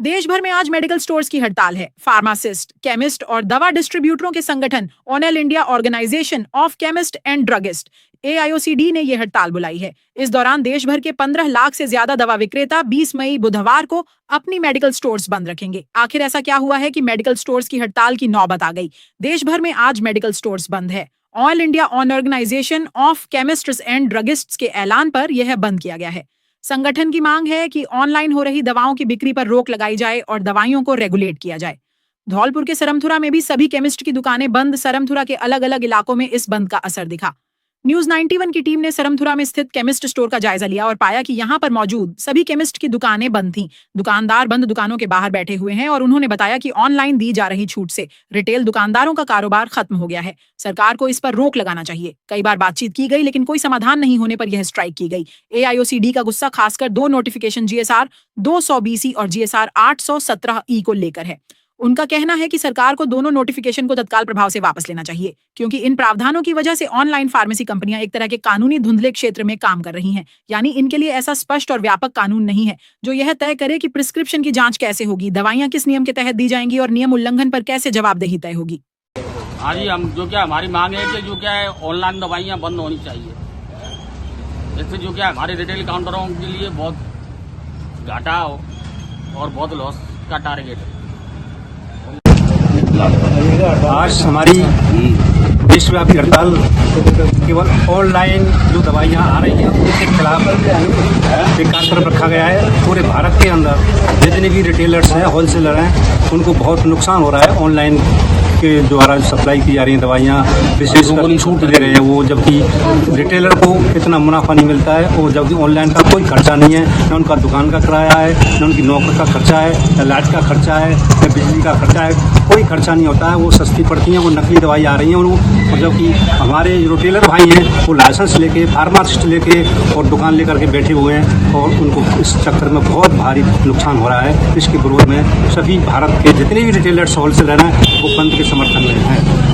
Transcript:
देश भर में आज मेडिकल स्टोर्स की हड़ताल है। फार्मासिस्ट, केमिस्ट और दवा डिस्ट्रीब्यूटरों के संगठन all India organisation of chemist and druggist AIOCD ने यह हड़ताल बुलाई है। इस दौरान देश भर के 15 लाख से ज्यादा दवा विक्रेता 20 मई बुधवार को अपनी मेडिकल स्टोर्स बंद रखेंगे। आखिर ऐसा क्या हुआ है कि मेडिकल स्टोर्स की हड़ताल की नौबत आ गई? देश भर में आज मेडिकल स्टोर्स बंद है। All India organisation of chemists and druggists के ऐलान पर यह बंद किया गया है। संगठन की मांग है कि ऑनलाइन हो रही दवाओं की बिक्री पर रोक लगाई जाए और दवाइयों को रेगुलेट किया जाए। धौलपुर के सरमथुरा में भी सभी केमिस्ट की दुकानें बंद। सरमथुरा के अलग अलग इलाकों में इस बंद का असर दिखा। न्यूज 91 की टीम ने सरमथुरा में स्थित केमिस्ट स्टोर का जायजा लिया और पाया कि यहां पर मौजूद सभी केमिस्ट की दुकानें बंद थीं। दुकानदार बंद दुकानों के बाहर बैठे हुए हैं और उन्होंने बताया कि ऑनलाइन दी जा रही छूट से रिटेल दुकानदारों का कारोबार खत्म हो गया है। सरकार को इस पर रोक लगाना चाहिए। कई बार बातचीत की गई लेकिन कोई समाधान नहीं होने पर यह स्ट्राइक की गई। AIOCD का गुस्सा खासकर 2 नोटिफिकेशन GSR 220BC और GSR 817E को लेकर है। उनका कहना है कि सरकार को दोनों नोटिफिकेशन को तत्काल प्रभाव से वापस लेना चाहिए, क्योंकि इन प्रावधानों की वजह से ऑनलाइन फार्मेसी कंपनियां एक तरह के कानूनी धुंधले क्षेत्र में काम कर रही हैं। यानी इनके लिए ऐसा स्पष्ट और व्यापक कानून नहीं है जो यह तय करे कि प्रिस्क्रिप्शन की जांच कैसे होगी, दवाइयां किस नियम के तहत दी जाएंगी और नियम उल्लंघन पर कैसे जवाबदेही तय होगी। हाँ जी, हम जो क्या हमारी मांग है कि जो क्या है ऑनलाइन दवाइयाँ बंद होनी चाहिए। इससे जो क्या हमारे रिटेल काउंटरों के लिए बहुत घाटा हो और बहुत लॉस का टारगेट है। आज हमारी विश्वव्यापी हड़ताल केवल ऑनलाइन जो दवाइयाँ आ रही हैं उसके खिलाफ एक कार्यक्रम रखा गया है। पूरे भारत के अंदर जितने भी रिटेलर्स हैं, होलसेलर हैं, उनको बहुत नुकसान हो रहा है। ऑनलाइन के द्वारा सप्लाई की जा रही हैं दवाइयाँ विशेषकर छूट दे रहे हैं वो, जबकि रिटेलर को इतना मुनाफा नहीं मिलता है। और जबकि ऑनलाइन का कोई खर्चा नहीं है, न उनका दुकान का किराया है, न उनकी नौकर का खर्चा है, न लाइट का खर्चा है, न बिजली का खर्चा है, कोई खर्चा नहीं होता है। वो सस्ती पड़ती हैं, वो नकली दवाई आ रही हैं और जबकि हमारे जो रिटेलर भाई हैं वो लाइसेंस लेके, फार्मासिस्ट लेके और दुकान लेकर के बैठे हुए हैं और उनको इस चक्कर में बहुत भारी नुकसान हो रहा है। इसके विरोध में सभी भारत के जितने भी रिटेलर्स होलसेलर हैं वो बंद के समर्थन में हैं।